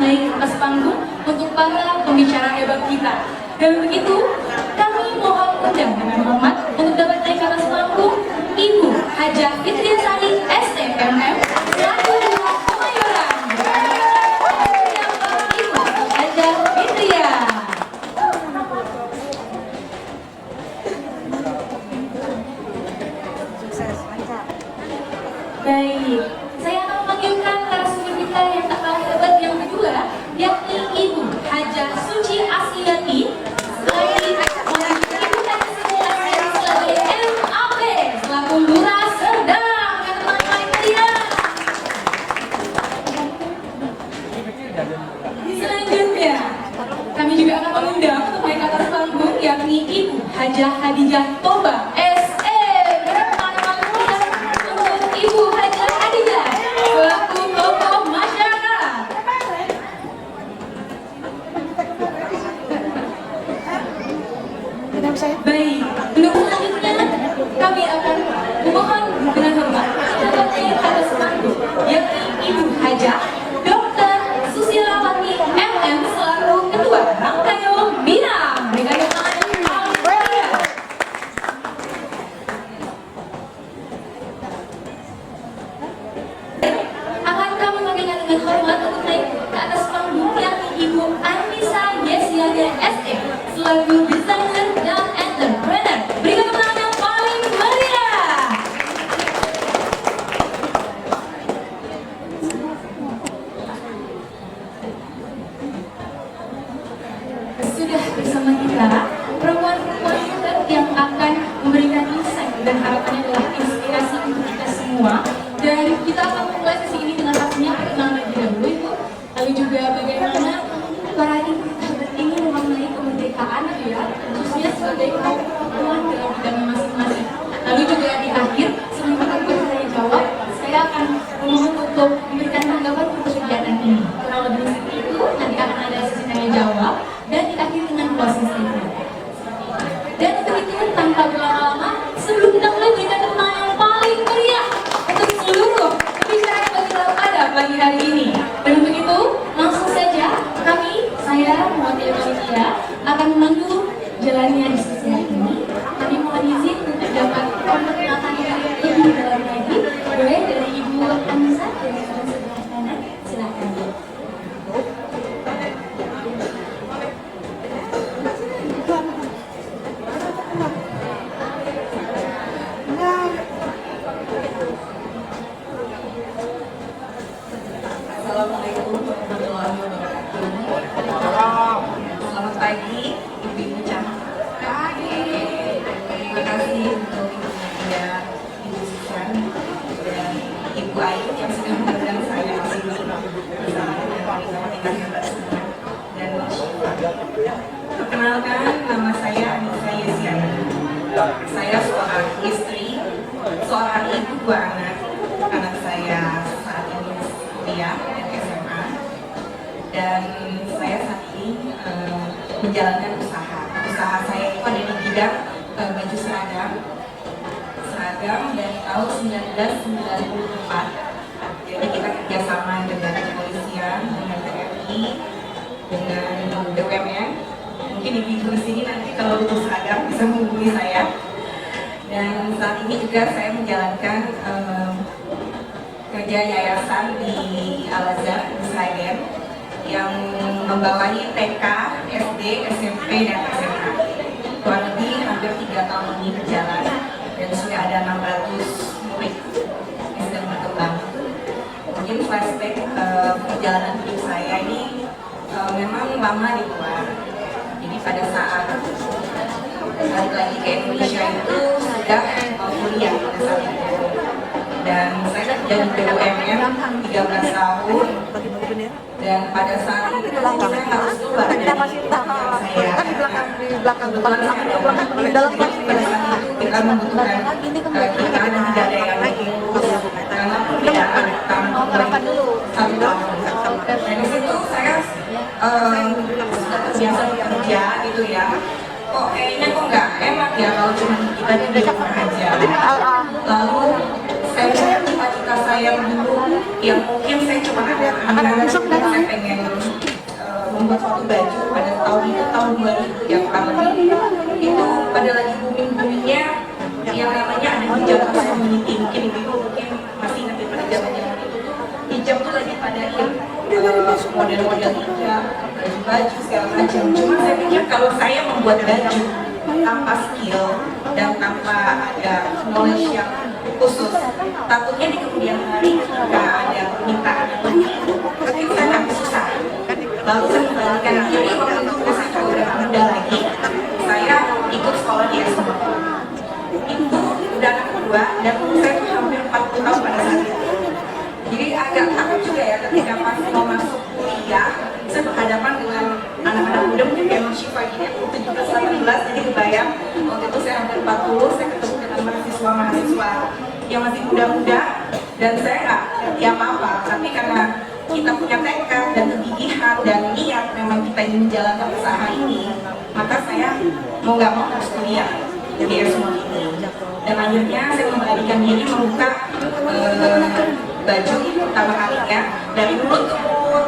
naik ke atas panggung untuk para pembicara hebat kita. Dan begitu, kami mohon undang dengan hormat untuk dapat naik ke atas panggung Ibu Hajah Fitriasari STMM selaku Ketua Kemayoran. Ibu Hajah Fitria. Baik, saya akan memanggilkan narasumber kita yang tak kalah hebat yang kedua, yakni Ibu Hajah Suci Asiyati sebagai Ibu Hajah Suci Asiyati sebagai MAP selaku Lurah Serdang dan teman-teman kalian. Selanjutnya, kami juga akan mengundang untuk naik ke atas panggung yakni Ibu Hajah Hadijah Toba SE. Ibu Hajah Hadijah selaku tokoh masyarakat. Baik, untuk selanjutnya kami akan memohon dengan hormat dapat naik ke atas panggung yakni Ibu Hajah Dr. Susilawati MM selaku Ketua Rangkayo Minang. Berikan tangan yang paling meriah. Akan kami panggilkan dengan hormat untuk naik ke atas panggung yakni Ibu Anissa Yesiana SE selaku desainer dan entrepreneur. Berikan tangan yang paling meriah. Sudah bersama kita perempuan-perempuan hebat yang akan memberikan insight dan harapannya adalah inspirasi untuk kita semua. Dan kita akan memulai sesi ini dengan pastinya perkenalan terlebih dahulu, Ibu. Lalu juga bagaimana para ibu hebat ini memaknai kemerdekaan, ya, khususnya sebagai kaum perempuan dalam bidangnya masing-masing. Lalu juga di akhir, sebelum kita bertanya jawab, saya akan memohon untuk memberikan tanggapan untuk kegiatan ini. Kurang lebih seperti itu, nanti akan ada sesi tanya jawab dan diakhiri dengan closing statement. Dan untuk itu, tanpa berlama-lama, sebelum kita mulai berikan tepuk tangan yang paling meriah untuk seluruh pembicara yang bagi pada pagi hari ini. Dan untuk itu, langsung saja saya mewakili panitia akan memandu jalannya diskusi hari ini. Kami mohon izin untuk dapat memperkenalkan diri lebih dalam lagi. Boleh dari Ibu Anissa dari sebelah kanan, silakan. Assalamualaikum warahmatullahi wabarakatuh. Selamat pagi, ibu-ibu cantik. Terima kasih untuk Ibu Nadia, Ibu Susan, dan Ibu Ayu yang sudah mengundang saya di sini bersama dengan wanita-wanita hebat semua. Dan perkenalkan, nama saya Anissa Yesiana. Saya seorang istri, seorang ibu dua anak. Anak saya saat ini kuliah SMA, dan saya saat ini menjalankan usaha saya itu ada di bidang baju seragam dari tahun 1994. Jadi kita kerjasama dengan kepolisian, dengan TNI, dengan BUMN. Mungkin ibu-ibu di sini nanti kalau butuh seragam bisa menghubungi saya. Dan saat ini juga saya menjalankan kerja yayasan di Al-Azhar Israel yang membawahi TK, SD, SMP, dan SMA. Kurang lebih hampir 3 tahun ini berjalan dan sudah ada 600 murid yang sedang berkembang. Mungkin flashback perjalanan hidup saya ini memang lama di luar. Jadi pada saat balik lagi ke Indonesia itu sudah kuliah pada saat itu. Dan saya kerja di BUMN 13 tahun, dan pada saat itu saya harus keluar dari saya di dalam kita membutuhkan kita dan tidak ada yang mengurus karena perbedaan kampung satu tahun. Dan di situ saya sudah terbiasa bekerja gitu ya. Kok kayaknya kok nggak enak ya kalau cuma kita di rumah aja. Lalu saya cita-cita saya dulu yang mungkin saya cuma ada saya pengen membuat suatu baju pada tahun itu, tahun 2000 yang pertama itu pada lagi booming-boomingnya yang namanya ada hijab community. Mungkin ibu mungkin masih ingat pada zamannya itu hijab tuh lagi pada model-model hijab, baju segala macam. Cuma saya pikir kalau saya membuat baju tanpa skill dan tanpa ada knowledge yang khusus, takutnya di kemudian hari ketika ada permintaan mungkin saya akan susah. Lalu saya membalikan diri waktu itu saya juga udah muda lagi, saya ikut sekolah di SMA. Itu udah anak kedua dan saya tuh hampir 40 tahun pada saat itu. Jadi agak takut juga ya ketika pas mau masuk kuliah, saya berhadapan dengan anak-anak muda mungkin kayak Syifa gini, 17-18, jadi kebayang waktu itu saya hampir 40, saya ketemu dengan mahasiswa yang masih muda-muda dan saya nggak ngerti apa-apa, tapi karena kita punya tekad dan kegigihan dan niat memang kita ingin menjalankan usaha ini, maka saya mau nggak mau harus kuliah di semua ini. Dan akhirnya saya membalikan diri membuka baju pertama kalinya dari mulut ke mulut,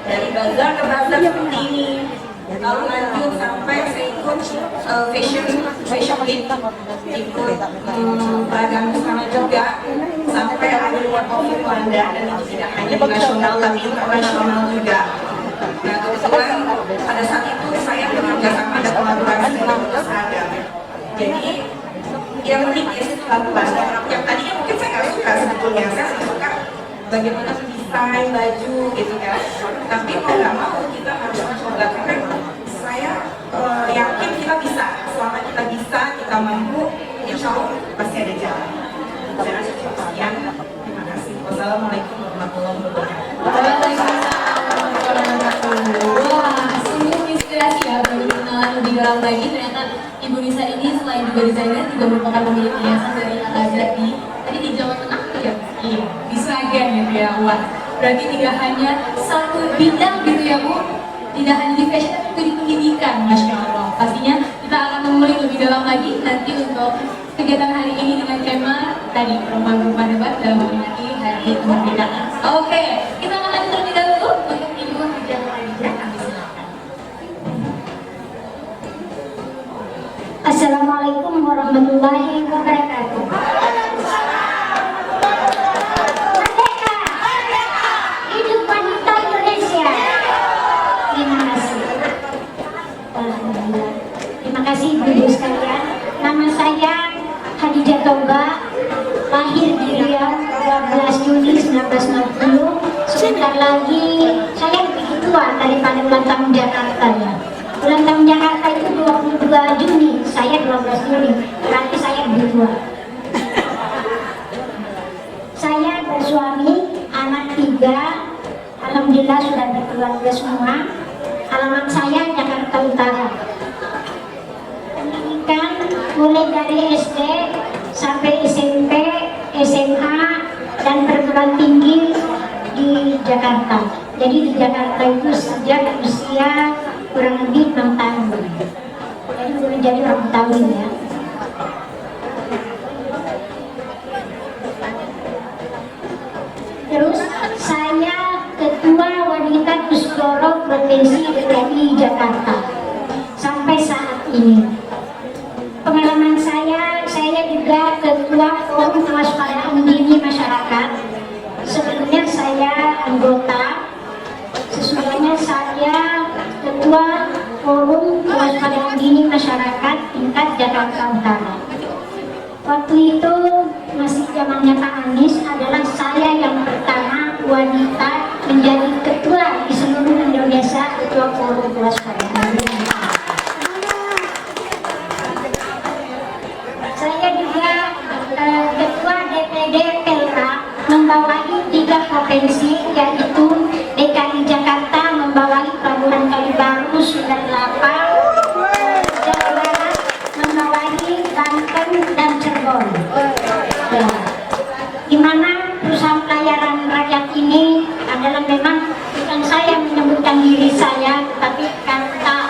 dari bazar ke bazar seperti ini, lalu lanjut sampai saya ikut fashion week, ikut beragam busana juga, sampai ada luar COVID Belanda, dan itu tidak hanya di nasional tapi internasional juga. Nah kebetulan pada saat itu saya bekerja sama ada kolaborasi dengan seragam. Jadi yang penting ya lakukan. Yang tadinya mungkin saya nggak suka sebetulnya, saya suka bagaimana desain baju gitu kan. Tapi mau nggak mau kita harus mencoba karena saya yakin kita bisa. Selama kita bisa, kita mampu, insya Allah pasti ada jalan. Saya rasa cukup sekian. Terima kasih. Wassalamualaikum warahmatullahi wabarakatuh. Waalaikumsalam warahmatullahi wabarakatuh. Wah, sungguh inspirasi ya bagi pengenalan lebih dalam lagi. Ternyata Ibu Nisa ini selain juga desainer juga merupakan pemilik yayasan dari Al-Azhar tadi di Jawa Tengah ya? Iya, di Sragen gitu ya. Wah, berarti tidak hanya satu bidang gitu ya Bu, tidak hanya di fashion tapi juga di pendidikan, Masya Allah. Pastinya kita akan mengulik lebih dalam lagi nanti untuk kegiatan hari ini dengan tema tadi perempuan-perempuan hebat dalam memperingati Hari Kemerdekaan. Oke, kita akan lanjut terlebih dahulu untuk Ibu Hajah Khadijah, kami silakan. Assalamualaikum warahmatullahi wabarakatuh. Merdeka! Hidup wanita Indonesia! Terima kasih. Alhamdulillah. Terima kasih Ibu sekalian. Nama saya Khadijah Toba, lahir di Riau 12 Juni 1960. Sebentar lagi saya lebih tua daripada ulang tahun Jakarta ya. Ulang tahun Jakarta itu 22 Juni, saya 12 Juni, berarti saya lebih tua. Saya bersuami, anak 3, alhamdulillah sudah berkeluarga semua. Alamat saya Jakarta Utara. Pendidikan mulai dari SD sampai SMP, SMA, dan perguruan tinggi di Jakarta. Jadi di Jakarta itu sejak usia kurang lebih 6 tahun. Jadi belum jadi orang tahun ya. Terus saya Ketua Wanita Pusdoro Provinsi DKI Jakarta sampai saat ini. Pengalaman saya juga Ketua Forum Kewaspadaan Dini Masyarakat. Sebelumnya saya anggota, sesungguhnya saya Ketua Forum Kewaspadaan Dini Masyarakat tingkat Jakarta Utara. Waktu itu masih zamannya Pak Anies, adalah saya yang pertama wanita menjadi ketua di seluruh Indonesia, Ketua Forum Kewaspadaan Dini. Saya juga Ketua DPD Pelra, membawahi 3 provinsi, yaitu DKI Jakarta membawahi Pelabuhan Kalibaru, Sunda-Kelapa, Jawa Barat membawahi Banten dan Cirebon. Ya. Di mana perusahaan pelayaran rakyat ini adalah memang bukan saya menyebutkan diri saya, tapi kata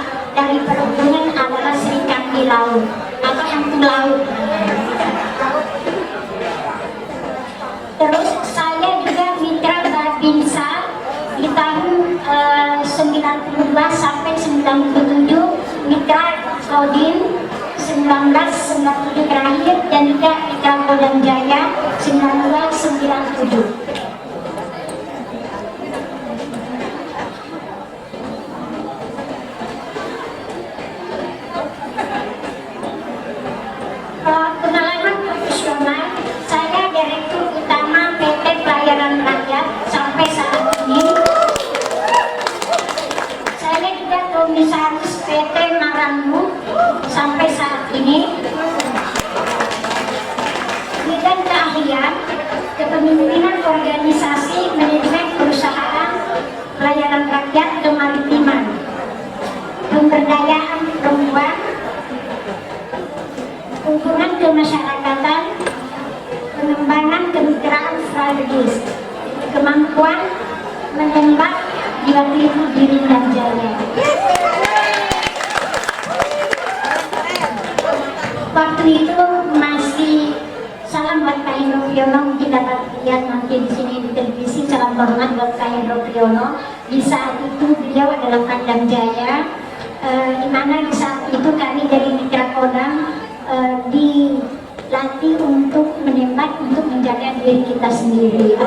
Kodim 1997 terakhir, dan juga Mitra Kodam Jaya 1997. Pengalaman profesional, saya Direktur Utama PT Pelayaran Rakyat sampai saat ini. Saya juga Komisaris PT Marangu sampai saat ini. Bidang keahlian, kepemimpinan organisasi manajemen perusahaan pelayaran rakyat kemaritiman, pemberdayaan perempuan, hubungan kemasyarakatan, pengembangan kemitraan strategis, kemampuan menembak di waktu itu di Rindang Jaya. Waktu itu masih, salam buat Pak Hendro Priyono, mungkin dapat lihat nanti di sini di televisi. Salam hormat buat Pak Hendro Priyono. Di saat itu beliau adalah Pangdam Jaya, di mana di saat itu kami dari Mitra Kodam dilatih untuk menembak, untuk menjaga diri kita sendiri.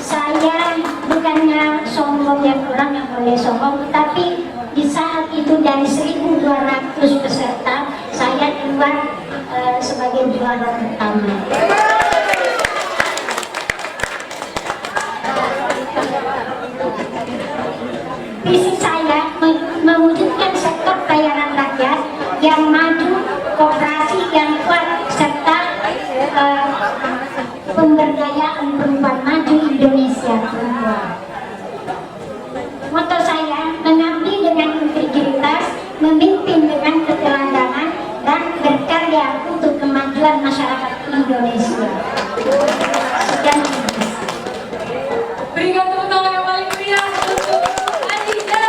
Saya bukannya sombong, yang orang yang boleh sombong, tapi di saat itu dari 1.200 peserta, saya keluar sebagai juara pertama. Visi saya mewujudkan sektor pelayanan rakyat yang maju, koperasi yang kuat, serta pemberdayaan perempuan, maju Indonesia perempuan. Moto saya, mengabdi dengan integritas, memimpin dengan keteladanan, dan berkarya untuk kemajuan masyarakat Indonesia. Sekian. Berikan tepuk tangan yang paling meriah untuk Adinda.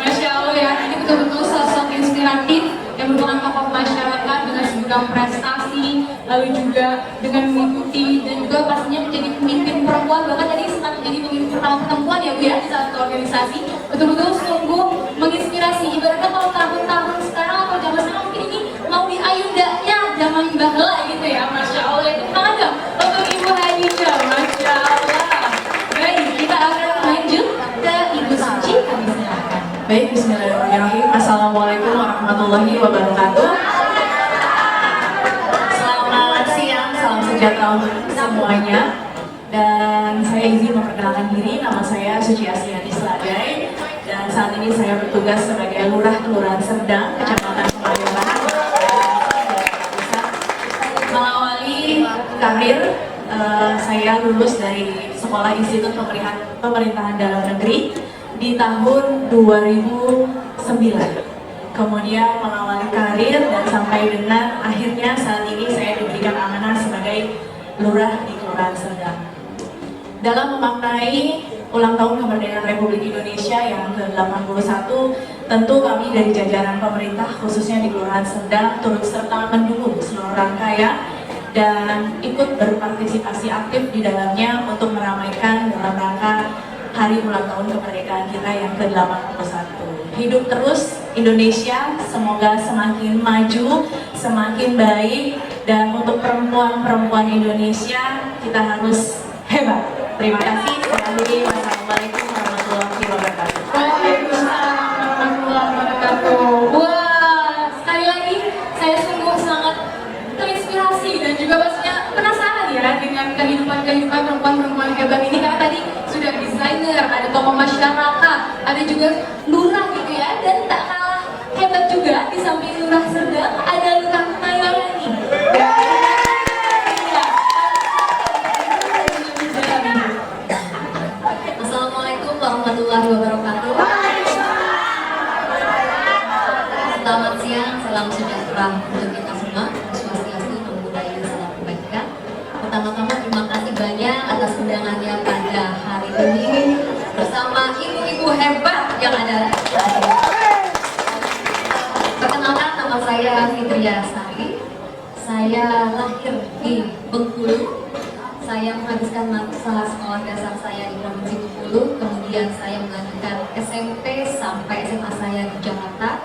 Masya Allah ya, ini betul-betul sosok inspiratif yang merupakan tokoh masyarakat dengan segudang prestasi, lalu juga dengan mengikuti dan juga pastinya menjadi pemimpin perempuan. Bahkan tadi sempat menjadi pemimpin pertama perempuan ya Bu ya di satu organisasi. Betul-betul sungguh menginspirasi. Ibaratnya kalau tahun-tahun sekarang atau zaman sekarang mungkin ini mau diayundanya zaman bahla gitu ya. Masya Allah, itu ada untuk Ibu Hadijah. Masya Allah. Baik, kita akan lanjut ke Ibu Suci. Kami silakan. Baik, bismillahirrahmanirrahim. Assalamualaikum warahmatullahi wabarakatuh. Selamat siang, salam sejahtera untuk semuanya. Dan saya izin memperkenalkan diri, nama saya Suci Astiani Seladai. Dan saat ini saya bertugas sebagai Lurah Kelurahan Serdang, Kecamatan Kemayoran. Mengawali karir, saya lulus dari Sekolah Institut Pemerintahan Dalam Negeri di tahun 2009. Kemudian mengawali karir dan sampai dengan akhirnya saat ini saya diberikan amanah sebagai Lurah di Kelurahan Serdang. Dalam memaknai ulang tahun kemerdekaan Republik Indonesia yang ke-81, tentu kami dari jajaran pemerintah khususnya di Kelurahan Serdang turut serta mendukung seluruh rangkaian dan ikut berpartisipasi aktif di dalamnya untuk meramaikan dalam rangka hari ulang tahun kemerdekaan kita yang ke-81. Hidup terus Indonesia, semoga semakin maju, semakin baik, dan untuk perempuan-perempuan Indonesia kita harus hebat. Terima kasih. Wassalamualaikum warahmatullahi wabarakatuh. Waalaikumsalam warahmatullahi wabarakatuh. Wah, sekali lagi saya sungguh sangat terinspirasi dan juga pastinya penasaran ya dengan kehidupan perempuan-perempuan hebat ini, karena tadi sudah desainer, ada tokoh masyarakat, ada juga lurah gitu ya, dan tak kalah hebat juga di samping Lurah Serdang ada Lurah Kemayoran nih. Assalamualaikum warahmatullahi wabarakatuh. Selamat siang, salam sejahtera untuk kita semua. Swastiastu, Namo Buddhaya, salam kebajikan. Pertama-tama terima kasih banyak atas undangannya pada hari ini bersama ibu-ibu hebat yang ada. Perkenalkan, nama saya Fitria Sari. Saya lahir di Bengkulu. Saya menghabiskan masa sekolah dasar saya di Provinsi Bengkulu, kemudian saya melanjutkan SMP sampai SMA saya di Jakarta.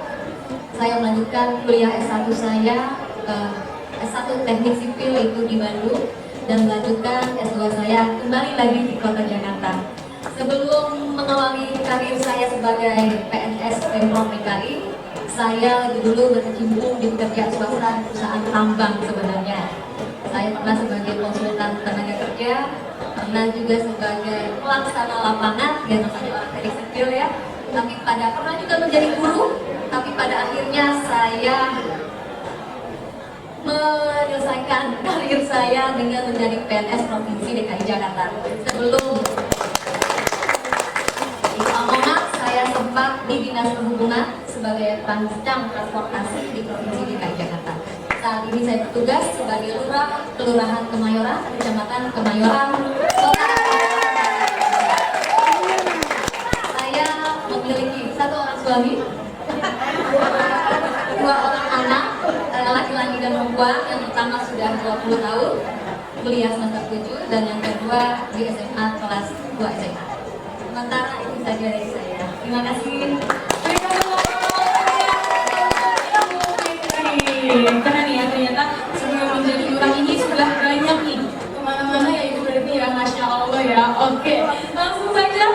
saya melanjutkan kuliah S1 saya, S1 Teknik Sipil itu di Bandung, dan melanjutkan S2 saya kembali lagi di kota Jakarta. Sebelum mengawali karir saya sebagai PNS Pemprov DKI, saya lebih dulu berkecimpung di pekerjaan swasta di perusahaan tambang sebenarnya. Saya pernah sebagai konsultan tenaga kerja, pernah juga sebagai pelaksana lapangan, ya namanya orang teknik sipil ya. Tapi pernah juga menjadi guru, tapi pada akhirnya saya menyelesaikan karir saya dengan menjadi PNS Provinsi DKI Jakarta. Sebelum di Lamongan, saya sempat di Dinas Perhubungan sebagai Pangdam Transportasi di Provinsi DKI Jakarta. Saat ini saya bertugas sebagai Lurah Kelurahan Kemayoran, Kecamatan Kemayoran, Kota. Saya memiliki 1 orang suami, 2 orang anak, laki-laki dan perempuan. Yang pertama sudah 20 tahun, kuliah semester 7, dan yang kedua di SMA kelas 2 SMA. Sementara itu saja dari saya. Terima kasih. Karena nih ya, ternyata sebelum menjadi lurah ini sudah banyak nih kemana-mana ya Ibu berarti ya, Masya Allah ya. Oke, langsung saja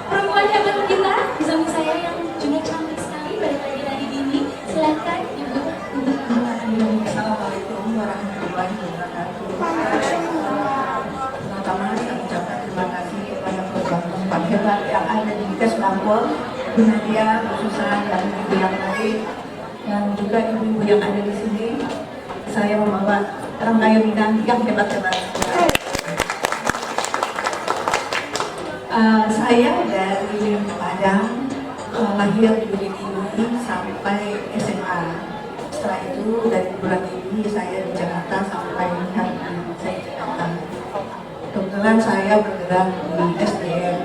perempuan hebat kita bersama saya yang juga cantik sekali dari pagi tadi dini. Silakan Ibu untuk memulai. Assalamualaikum warahmatullahi wabarakatuh. Pertama saya ucapkan terima kasih kepada perempuan hebat yang ada di Kes Lampor, Bu Nadia, Bu Susan, dan ibu yang lain, dan juga ibu-ibu yang ada di sini. Saya membawa rangkaian Minang yang hebat-hebat. Saya dari Padang, lahir di Bukit Tinggi sampai SMA. Setelah itu dari bulan ini saya di Jakarta sampai hari ini saya di Jakarta. Kebetulan saya bergerak di SDM,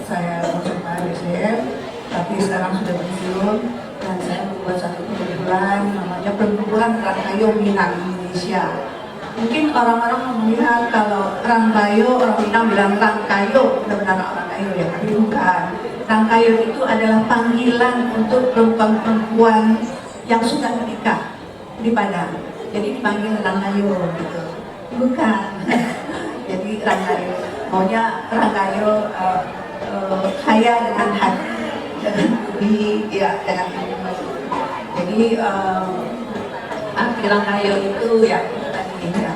saya konsultan SDM, tapi sekarang sudah pensiun, dan saya membuat satu perkumpulan namanya Perkumpulan Rangkayo Minang Indonesia. Mungkin orang-orang melihat kalau Rangkayo, orang Minang bilang Rangkayo, benar-benar Rangkayo ya, tapi bukan. Rangkayo itu adalah panggilan untuk perempuan-perempuan yang sudah menikah di Padang. Jadi dipanggil Rangkayo gitu. Bukan. Jadi Rangkayo, maunya Rangkayo kaya dengan hati, dengan budi, ya dengan ilmu. Jadi arti Rangkayo itu ya tadi ya.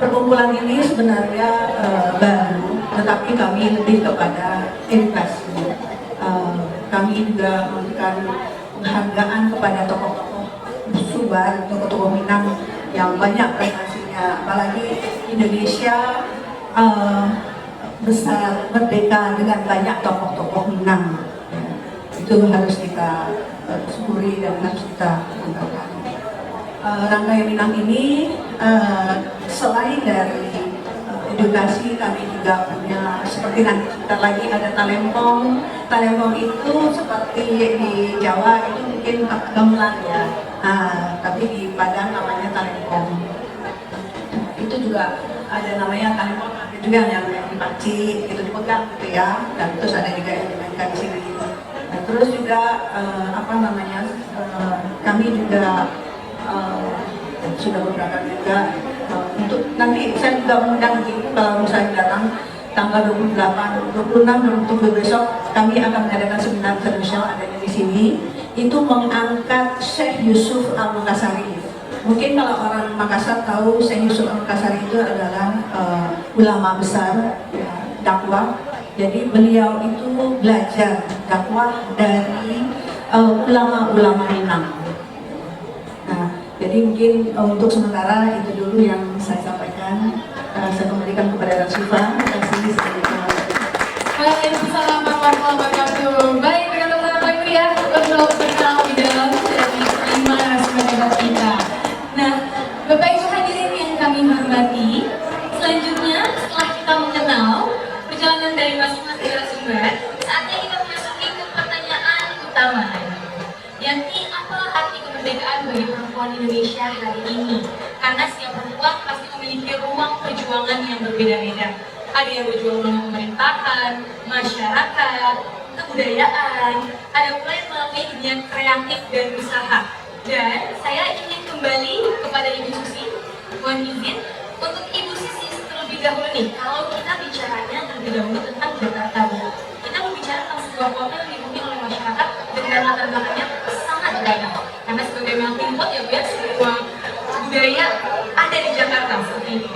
Perkumpulan ini sebenarnya baru, tetapi kami lebih kepada edukasi. Kami juga memberikan penghargaan kepada tokoh-tokoh Subar, tokoh-tokoh Minang yang banyak prestasinya. Apalagi Indonesia besar, merdeka dengan banyak tokoh-tokoh Minang. Ya, itu harus kita syukuri dan harus kita banggakan. Rangkaian Minang ini selain dari edukasi, kami juga punya seperti nanti sebentar lagi ada talempong. Talempong itu seperti di Jawa itu mungkin gamelan ya, tapi di Padang namanya talempong. Itu juga ada namanya talempong, ada juga yang dipaci, itu dipegang gitu ya, dan terus ada juga yang dimainkan di sini. Nah, terus juga kami juga sudah beberapa juga untuk nanti saya juga mengundang ibu kalau misalnya datang tanggal 28, 26, 27 besok kami akan mengadakan seminar tradisional adanya di sini. Itu mengangkat Syekh Yusuf Al-Makassari. Mungkin kalau orang Makassar tahu Syekh Yusuf Al-Makassari itu adalah ulama besar ya, dakwah. Jadi beliau itu belajar dakwah dari ulama-ulama Minang. Nah, jadi mungkin untuk sementara itu dulu yang saya sampaikan. Saya kembalikan kepada Rasifah. Terima kasih. Waalaikumsalam warahmatullahi wabarakatuh. Baik, rekan-rekan Bapak ya, berdoa berkenal di dalam dari 5 narasumber hebat kita. Nah, Bapak Ibu hadirin yang kami hormati, selanjutnya setelah kita mengenal perjalanan dari masing-masing narasumber, saatnya kita memasuki ke pertanyaan utama, yakni apa arti kemerdekaan bagi perempuan Indonesia hari ini? Karena setiap perempuan pasti memiliki ruang perjuangan yang berbeda-beda. Ada yang berjuang dalam pemerintahan, masyarakat, kebudayaan, ada pula yang melalui dunia kreatif dan usaha. Dan saya ingin kembali kepada Ibu Susi, mohon izin untuk Ibu Susi terlebih dahulu nih. Kalau kita bicaranya terlebih dahulu tentang Jakarta, Bu, kita berbicara tentang sebuah kota yang dihuni oleh masyarakat dengan latar belakangnya sangat beragam. Karena sebagai melting pot ya Bu ya, sebuah budaya ada di Jakarta seperti ini.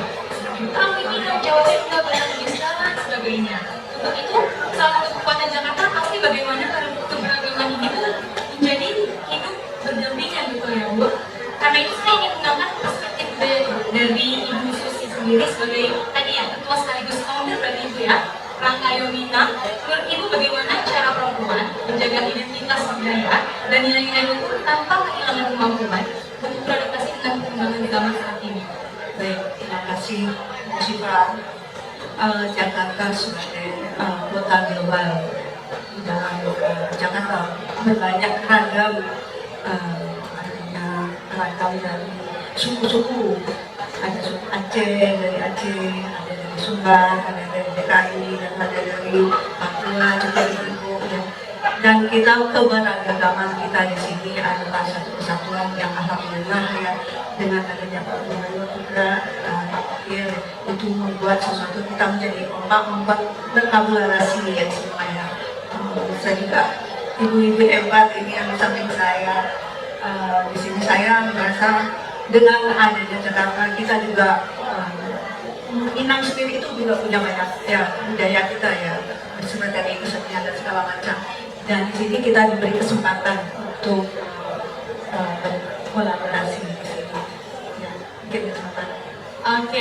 Kami Minang, Jawa Timur, Barat, dan sebagainya. Untuk itu, salah satu kekuatan Jakarta pasti bagaimana keberagaman ini tuh menjadi hidup berdampingan gitu ya Bu. Karena itu saya ingin mengangkat perspektif dari Ibu Susi sendiri sebagai tadi ya ketua sekaligus founder berarti Ibu ya, Rangkayo Minang. Menurut Ibu bagaimana cara perempuan menjaga identitas budaya dan nilai-nilai luhur tanpa kehilangan kemampuan untuk beradaptasi dengan perkembangan zaman saat ini? Baik, terima kasih Bu Syifa. Jakarta sebagai kota global di dalam Jakarta berbanyak ragam artinya ragam dari suku-suku. Ada suku Aceh, dari Aceh, ada dari Sumbar, ada dari DKI, dan ada dari Papua juga di Ibu. Dan kita keberagaman kita di sini adalah satu kesatuan yang alhamdulillah ya, dengan adanya Pak Gubernur juga itu membuat sesuatu kita menjadi ombak berkolaborasi yang semuanya. Saya juga ibu-ibu hebat ini yang di samping saya. Di sini saya merasa dengan adanya Jakarta kita juga Minang sendiri itu juga punya banyak ya budaya kita ya, seperti kesenian dan segala macam. Dan di sini kita diberi kesempatan untuk berkolaborasi di sini. Ya, mungkin kesempatan. Oke,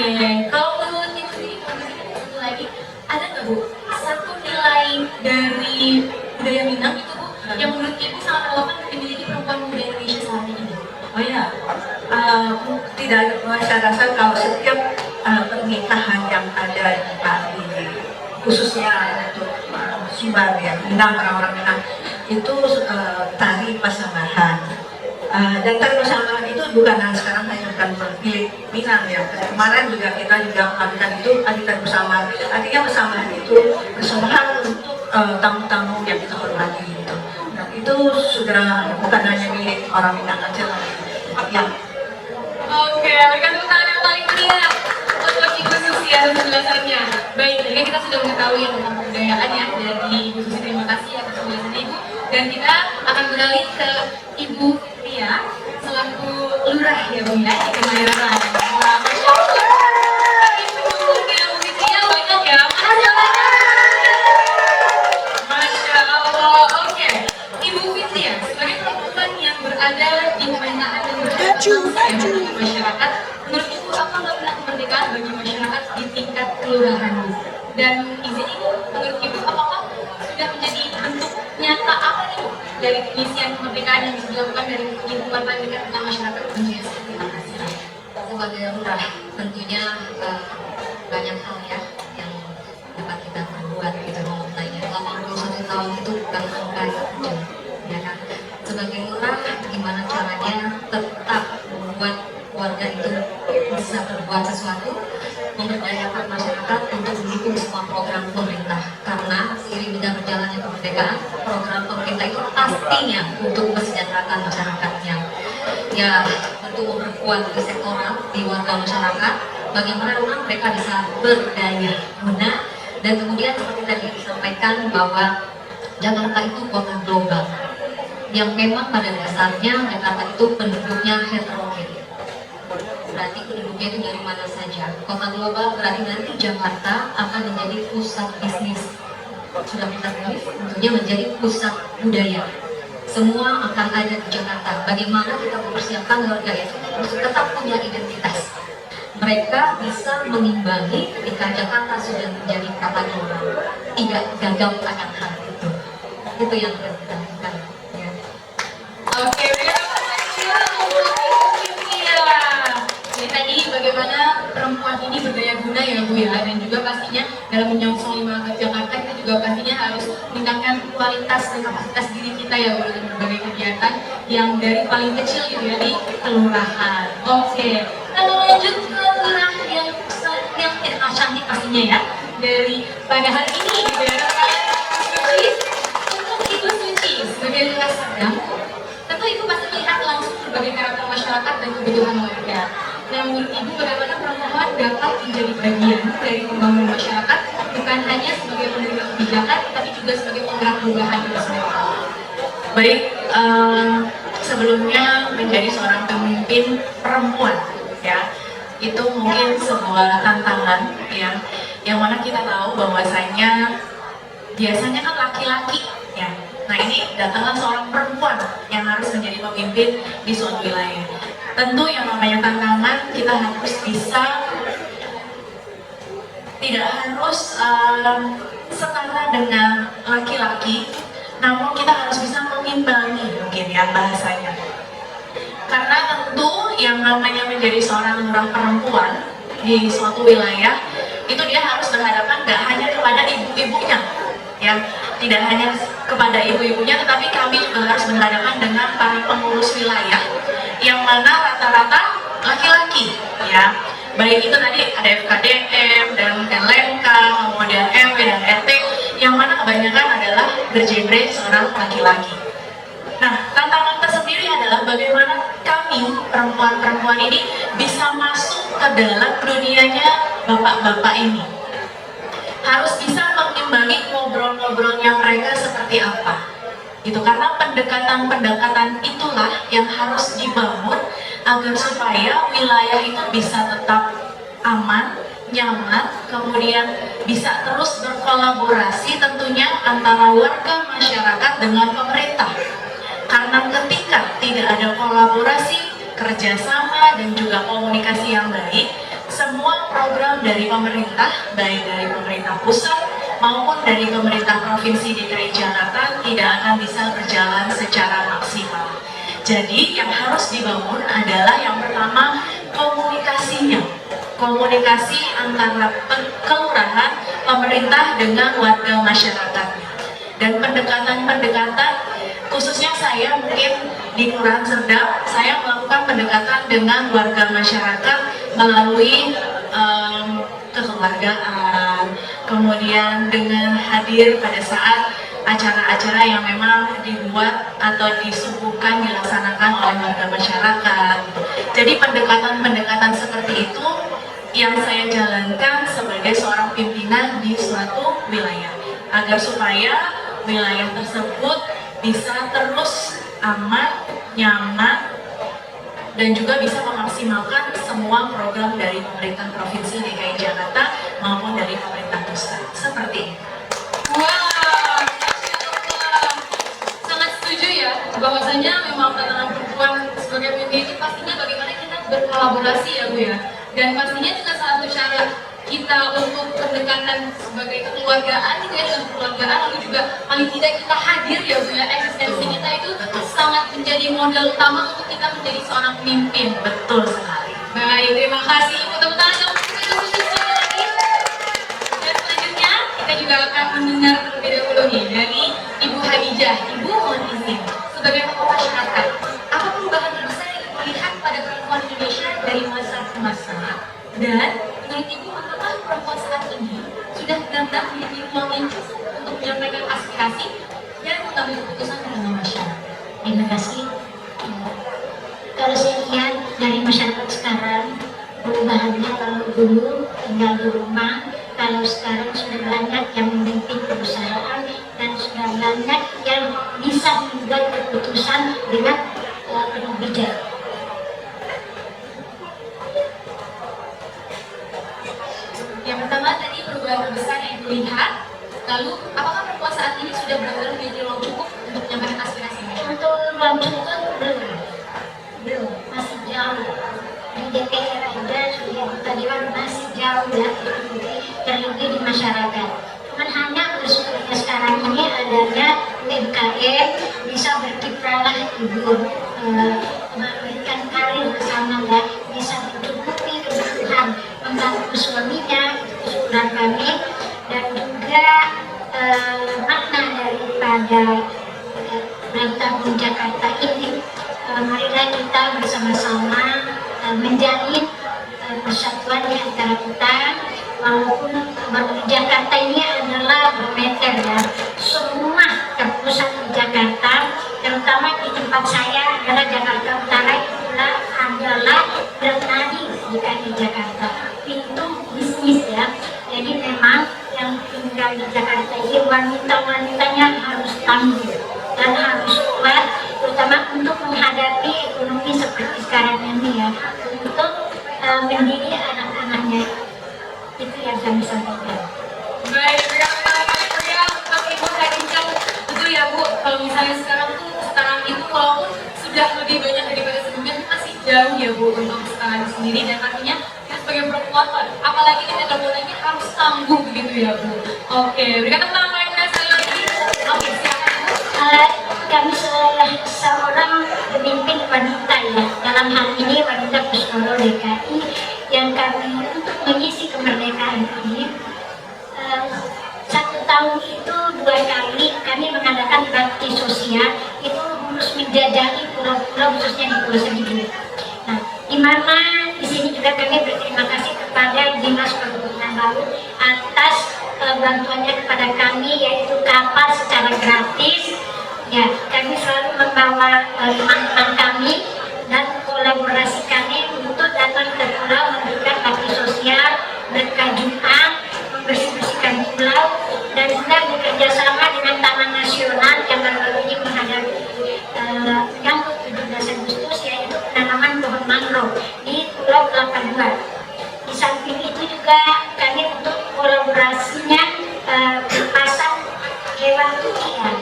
kalau menurut Ibu sendiri, satu lagi, ada nggak Bu satu nilai dari budaya Minang itu Bu yang menurut Ibu sangat relevan dan dimiliki perempuan muda Indonesia saat ini? Oh ya, tidak saya rasa kalau setiap pernikahan yang ada di Bali, khususnya untuk Sumbar ya, Minang, orang-orang Minang itu tari pasambahan. Dan tari pasambahan itu bukan sekarang hanya bukan milik Minang ya. Kemarin juga kita juga melakukan itu tari bersama. Artinya bersama itu persembahan untuk tamu-tamu yang kita hormati gitu. Nah, itu sudah bukan hanya milik orang Minang aja lagi. Ya. Oke, berikan tepuk tangan yang paling meriah untuk Ibu Susi atas penjelasannya. Baik, jadi kita sudah mengetahui tentang kebudayaannya dari Ibu Susi. Terima kasih atas penjelasannya Ibu. Dan kita akan beralih ke Ibu Fitria selaku lurah ya Bu ya di Kemayoran. Wah, Masya Allah. Ibu Fitria banyak ya. Masya Allah. Masya Allah. Oke, Ibu Fitria sebagai perempuan yang berada di pemerintahan dan berada masyarakat, menurut Ibu apa makna kemerdekaan bagi masyarakat di tingkat kelurahan Bu? Dan izin Ibu, menurut Ibu apakah sudah menjadi bentuk nyata apa nih Bu dari pengisian kemerdekaan yang dilakukan dari lingkungan paling dekat dengan masyarakat Indonesia? Terima kasih. Sebagai lurah tentunya banyak hal ya yang dapat kita perbuat gitu mengenainya. 81 tahun itu bukan angka kecil ya kan. Sebagai lurah gimana caranya tetap membuat warga itu bisa berbuat sesuatu, memberdayakan masyarakat untuk mendukung semua program pemerintah. Karena seiring dengan berjalannya kemerdekaan, program pemerintah itu pastinya untuk mesejahterakan masyarakatnya. Ya, tentu memperkuat di sektoral di warga masyarakat, bagaimana mereka bisa berdaya guna, dan kemudian seperti tadi disampaikan bahwa Jakarta itu kota global yang memang pada dasarnya Jakarta itu penduduknya heterogen. Berarti penduduknya itu dari mana saja. Kota global berarti nanti Jakarta akan menjadi pusat bisnis. Sudah kita tulis, tentunya menjadi pusat budaya. Semua akan ada di Jakarta. Bagaimana kita mempersiapkan warga itu untuk tetap punya identitas. Mereka bisa mengimbangi ketika Jakarta sudah menjadi kota global. Tidak gagal akan hal itu. Itu yang harus kita lakukan. Ya. Oke, jadi tadi bagaimana perempuan ini berdaya guna ya Bu ya, dan juga pastinya dalam menyongsong 5 Agustus Jakarta kita juga pastinya harus meningkatkan kualitas dan kapasitas diri kita ya Bu dengan berbagai kegiatan yang dari paling kecil gitu ya di kelurahan. Oke, kita lanjut ke lurah yang tidak cantik pastinya ya dari pada hari ini gitu ya. sebagai kelas sedang, tentu Ibu pasti melihat langsung berbagai karakter masyarakat dan kebutuhan warga. Nah, menurut Ibu bagaimana perempuan dapat menjadi bagian dari pembangunan masyarakat, bukan hanya sebagai penerima kebijakan, tapi juga sebagai penggerak perubahan itu sendiri? Baik, sebelumnya menjadi seorang pemimpin perempuan, ya, itu mungkin sebuah tantangan, ya, yang mana kita tahu bahwasanya biasanya kan laki-laki, ya. Nah, ini datanglah seorang perempuan yang harus menjadi pemimpin di suatu wilayah. Tentu yang namanya tantangan, kita harus bisa, tidak harus setara dengan laki-laki, namun kita harus bisa mengimbangi mungkin ya bahasanya. Karena tentu yang namanya menjadi seorang lurah perempuan di suatu wilayah, itu dia harus berhadapan gak hanya kepada ibu-ibunya, ya, tidak hanya kepada ibu-ibunya, tetapi kami juga harus berhadapan dengan para pengurus wilayah yang mana rata-rata laki-laki, ya, baik itu tadi ada FKDM dan LMK, kemudian MW dan RT, yang mana kebanyakan adalah bergenre seorang laki-laki. Nah, tantangan tersendiri adalah bagaimana kami perempuan-perempuan ini bisa masuk ke dalam dunianya bapak-bapak ini. Harus bisa mengimbangi ngobrol-ngobrolnya mereka seperti apa. Itu karena pendekatan-pendekatan itulah yang harus dibangun agar supaya wilayah itu bisa tetap aman, nyaman, kemudian bisa terus berkolaborasi tentunya antara warga masyarakat dengan pemerintah. Karena ketika tidak ada kolaborasi, kerjasama, dan juga komunikasi yang baik, semua program dari pemerintah, baik dari pemerintah pusat maupun dari pemerintah Provinsi DKI Jakarta tidak akan bisa berjalan secara maksimal. Jadi yang harus dibangun adalah yang pertama komunikasinya. Komunikasi antara kelurahan, pemerintah dengan warga masyarakatnya. Dan pendekatan-pendekatan, khususnya saya mungkin di Kelurahan Serdang, saya melakukan pendekatan dengan warga masyarakat melalui kekeluargaan, kemudian dengan hadir pada saat acara-acara yang memang dibuat atau disuguhkan dilaksanakan oleh warga masyarakat. Jadi pendekatan-pendekatan seperti itu yang saya jalankan sebagai seorang pimpinan di suatu wilayah, agar supaya wilayah tersebut bisa terus aman, nyaman, dan juga bisa memaksimalkan semua program dari pemerintah Provinsi DKI Jakarta maupun dari pemerintah pusat. Seperti itu. Wow, sangat setuju ya, bahwasanya memang tantangan perempuan sebagai pemimpin ini pastinya bagaimana kita berkolaborasi ya Bu ya. Dan pastinya juga salah satu cara kita untuk pendekatan sebagai kekeluargaan gitu ya, dengan kekeluargaan, lalu juga paling tidak kita hadir ya Bu ya, eksistensi kita itu sangat menjadi modal utama untuk kita menjadi seorang pemimpin. Betul sekali. Baik, terima kasih Ibu, tepuk tangan dong sekali lagi. Dan selanjutnya kita juga akan mendengar terlebih dahulu nih dari Ibu Hadijah. Ibu mohon izin sebagai tokoh masyarakat, apa perubahan terbesar yang Ibu lihat pada perempuan Indonesia dari masa ke masa? Dan menurut Ibu, apakah perempuan saat ini sudah benar-benar memiliki ruang yang cukup untuk menyampaikan aspirasi dan mengambil keputusan dalam masyarakat? Terima kasih. Kalau saya lihat dari masyarakat sekarang, perubahannya kalau dulu tinggal di rumah, kalau sekarang sudah banyak yang memimpin perusahaan dan sudah banyak yang bisa membuat keputusan dengan penuh bijak. Yang pertama tadi perubahan terbesar yang dilihat, lalu apakah perempuan saat ini sudah benar-benar memiliki ruang cukup untuk menyampaikan aspirasi masyarakat? Untuk ruang cukup belum, masih jauh. Di DPR aja sudah tadiwan masih jauh ya, terlebih di masyarakat. Cuman hanya bersyukurnya sekarang ini adanya UMKM bisa berkiprahlah ibu memberikan karir ke sana ya, bisa mencukupi kebutuhan membantu suaminya, syukuran kami, dan juga makna daripada Bertanggung Jakarta ini, marilah kita bersama-sama menjalin persatuan di antara kita, walaupun Jakarta ini adalah bermeter ya, semua terpusat di Jakarta, adalah Jakarta Utara adalah bernadi di kaki Jakarta, pintu bisnis ya. Jadi memang yang tinggal di Jakarta ini wanita-wanitanya harus tangguh dan harus kuat, terutama untuk menghadapi ekonomi seperti sekarang ini ya, untuk mendidik anak-anaknya. Itu yang kami sampaikan. Baik, terima kasih untuk Ibu Khadijah. Betul ya Bu, kalau misalnya sekarang tuh sekarang itu walaupun sudah lebih banyak daripada sebelumnya, masih jauh ya Bu untuk sekarang sendiri, dan artinya kita sebagai perempuan, apalagi kita mulainya harus tangguh begitu ya Bu. Oke, berikan tepuk tangan yang keras sekali lagi. Oke, silakan Bu. Kami seorang pemimpin wanita ya, dalam hal ini wanita Puskolo DKI, yang kami untuk mengisi kemerdekaan ini 1 tahun itu 2 kali kami mengadakan bakti sosial, itu harus menjajahi pulau-pulau khususnya di Pulau Seribu. Nah, di mana di sini juga kami berterima kasih kepada Dinas Perhubungan Laut atas bantuannya kepada kami, yaitu kapal secara gratis. Ya, kami selalu membawa teman-teman kami dan kolaborasi kami untuk datang ke pulau memberikan bakti sosial, berkajuan, membersih-bersihkan pulau, dan juga bekerja sama dengan Taman Nasional yang baru ini menghadapi yang 17 Agustus, yaitu penanaman pohon mangrove di Pulau Kelapa II. Di samping itu juga kami untuk kolaborasinya pasang hewan liar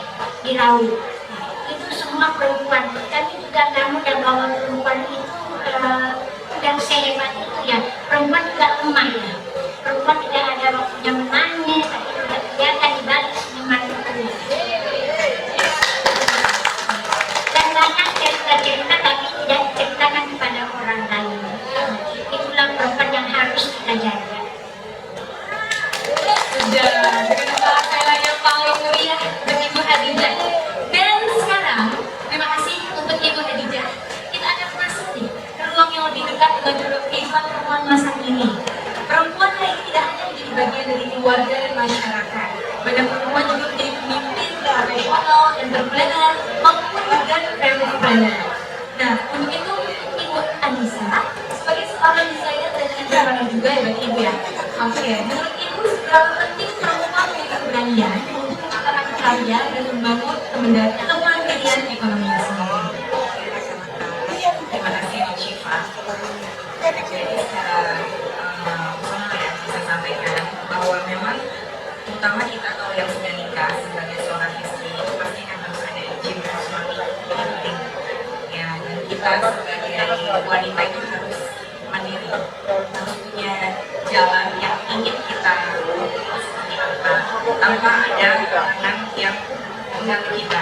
di laut. Nah, itu semua perempuan. Kami juga namun yang bawa perempuan itu yang sehebat itu ya. Perempuan juga lemah ya. Perempuan tidak ada waktunya menangis, tapi juga kelihatan di balik senyuman itu. Dan banyak cerita-cerita tapi tidak diceritakan kepada orang lain. Itulah perempuan yang harus kita jaga. Sudah, berikan tepuk tangan sekali lagi yang paling meriah untuk Ibu Khadijah. Dan sekarang, terima kasih untuk Ibu Khadijah. Kita akan masuk nih ke ruang yang lebih dekat dengan kehidupan perempuan masa kini. Perempuan hari ini tidak hanya menjadi bagian dari keluarga dan masyarakat. Banyak perempuan juga menjadi pemimpin profesional, entrepreneur, maupun juga family planner. Nah, untuk itu Ibu Anissa sebagai seorang desainer dan entrepreneur juga ya bagi Ibu ya. Oke, menurut Ibu seberapa penting perempuan memiliki keberanian untuk mengatakan karya dan membangun kemandirian ekonominya sendiri? Terima kasih Bu Syifa. Jadi secara personal ya bisa sampaikan bahwa memang terutama kita kalau yang sudah nikah sebagai seorang istri itu pasti kan harus ada izin suami, itu penting ya. Dan kita sebagai wanita itu harus mandiri, harus punya jalan yang ingin kita seperti apa tanpa ada halangan yang mengganggu kita.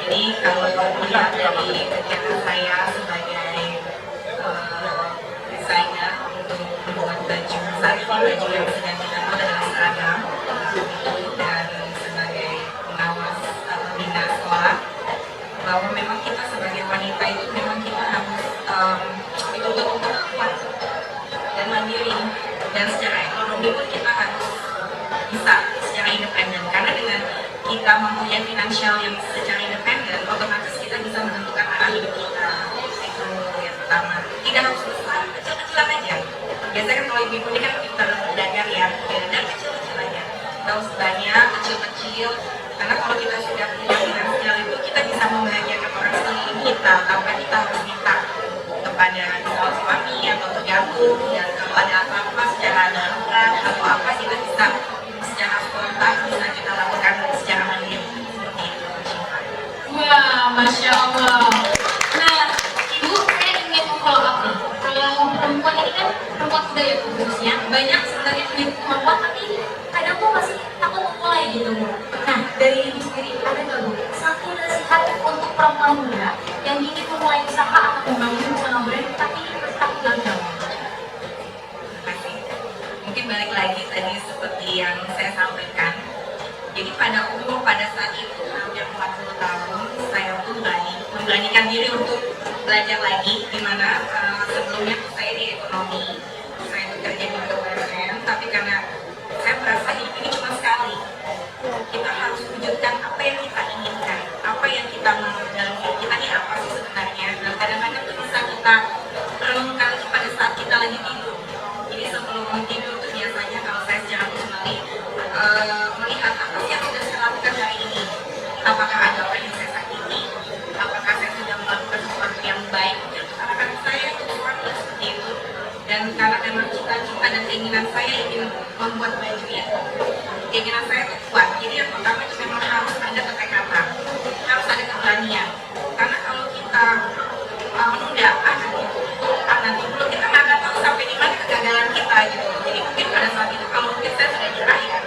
Jadi kalau melihat dari kegiatan saya sebagai desainer untuk membuat baju, saat ini baju yang sedang kita buat adalah seragam, dan sebagai pengawas pembina sekolah, bahwa memang kita sebagai wanita itu memang kita harus dituntut untuk kuat dan mandiri, dan secara ekonomi pun kita harus bisa secara independen, karena dengan kita mempunyai finansial yang secara independen, otomatis kita bisa menentukan arah hidup kita. Itu yang pertama. Tidak harus besar, kecil-kecilan aja. Biasanya kan kalau ibu-ibu ini kan kita dagang ya, dari kecil-kecil aja. Nggak usah banyak, kecil-kecil. Karena kalau kita sudah punya finansial itu, kita bisa membahagiakan orang sekeliling kita tanpa kita harus minta kepada misalnya suami atau tergantung. Dan kalau ada apa-apa secara darurat atau apa, kita bisa secara spontan bisa kita lakukan secara mandiri seperti itu. Wah, Masya Allah. Nah, Ibu, saya ingin follow up nih. Kalau perempuan ini kan perempuan muda ya khususnya, banyak sebenarnya punya kemampuan tapi kadang tuh masih takut memulai gitu Bu. Nah, dari Ibu sendiri ada nggak Bu satu nasihat untuk perempuan muda yang ingin memulai usaha atau membangun usaha brand tapi takut gagal? Mungkin balik lagi tadi seperti yang saya sampaikan. Jadi pada saat itu hampir 40 tahun saya pun memberanikan diri untuk belajar lagi, di mana sebelumnya saya di ekonomi, saya bekerja di BUMN, tapi karena saya merasa hidup ini cuma sekali, kita harus wujudkan apa yang kita inginkan, apa yang kita mau dalam hidup kita ini apa sih sebenarnya. melihat apa sih yang sudah saya lakukan hari ini. Apakah ada orang yang saya sakiti? Apakah saya sudah melakukan sesuatu yang baik untuk anak-anak saya, untuk suami, seperti itu. Dan karena memang cita-cita dan keinginan saya ingin membuat baju ya, keinginan saya itu kuat. Jadi yang pertama itu memang harus ada ketekatan, harus ada keberanian. Karena kalau kita menunda, nanti dulu kita nggak akan tahu sampai di mana kegagalan kita gitu. Jadi mungkin pada saat itu kalau mungkin saya sudah nyerah ya,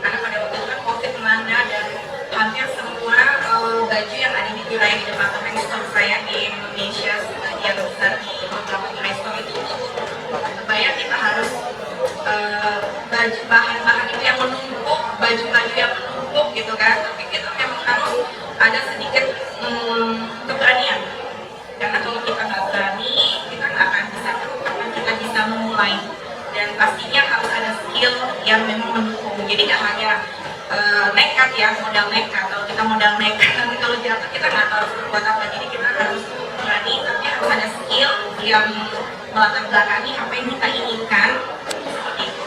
karena pada waktu itu kan COVID melanda dan hampir semua baju yang ada di wilayah di departemen store saya di Indonesia sebagian besar di beberapa store itu supaya kita harus baju bahan-bahan itu yang menumpuk, baju-baju yang menumpuk gitu kan. Tapi kita memang harus ada sedikit keberanian. Karena kalau kita nggak berani, kita nggak akan bisa kapan kita bisa memulai. Dan pastinya harus ada skill yang memang mendukung. Jadi nggak hanya nekat ya, modal nekat. Kalau kita modal nekat, nanti kalau jatuh kita nggak tahu buat apa. Jadi kita harus berani, tapi harus ada skill yang melatar belakangi apa yang kita inginkan. Seperti itu.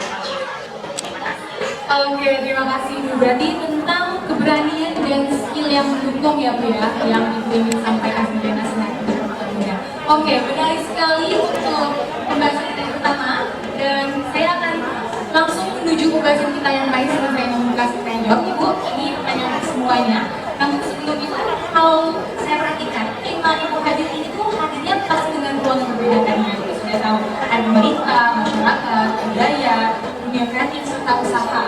Terima kasih. Oke, terima kasih Bu. Berarti tentang keberanian dan skill yang mendukung ya Bu ya, yang Ibu ingin sampaikan sebagai nasihat untuk teman-teman muda. Oke, benar sekali untuk pembahasan kita yang pertama, dan saya akan langsung menuju pembahasan kita yang lain setelah saya membuka tanya jawab. Ibu, ini pertanyaan semuanya. Namun sebelum itu, kalau saya perhatikan, 5 ibu hadir ini tuh hadirnya pasti dengan ruang yang berbeda kan ya. Kita sudah tahu ada pemerintah, masyarakat, budaya, dunia kreatif serta usaha.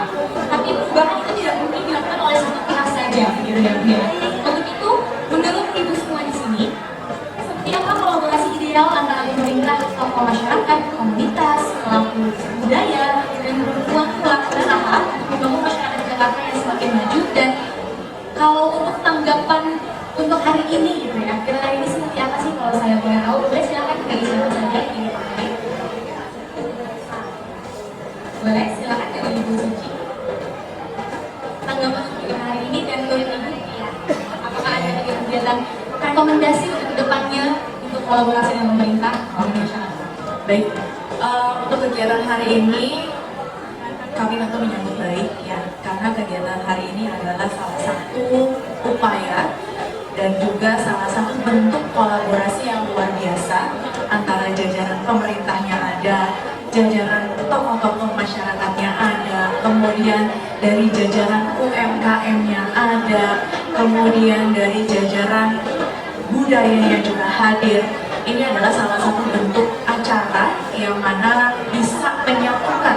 Tapi perubahan itu tidak mungkin dilakukan oleh satu pihak saja, gitu ya Bu ya. Untuk itu, menurut ibu semua di sini, seperti apa kolaborasi ideal antara pemerintah, tokoh masyarakat, komunitas, pelaku budaya, dan perempuan pelaku usaha untuk membangun masyarakat Jakarta yang semakin maju? Dan kalau untuk tanggapan untuk hari ini gitu ya, kira-kira ini seperti apa sih kalau saya boleh tahu? Boleh silakan dari siapa saja ini. Boleh silakan dari Ibu Suci. Tanggapan untuk hari ini dan menurut Ibu ya, apakah ada kegiatan rekomendasi untuk kedepannya untuk kolaborasi dengan pemerintah maupun masyarakat? Baik, untuk kegiatan hari ini kami tentu menyambut baik ya, karena kegiatan hari ini adalah salah satu upaya dan juga salah satu bentuk kolaborasi yang luar biasa antara jajaran pemerintahnya ada, jajaran tokoh-tokoh masyarakatnya ada, kemudian dari jajaran UMKM-nya ada, kemudian dari jajaran budayanya juga hadir. Ini adalah salah satu bentuk acara yang mana bisa menyatukan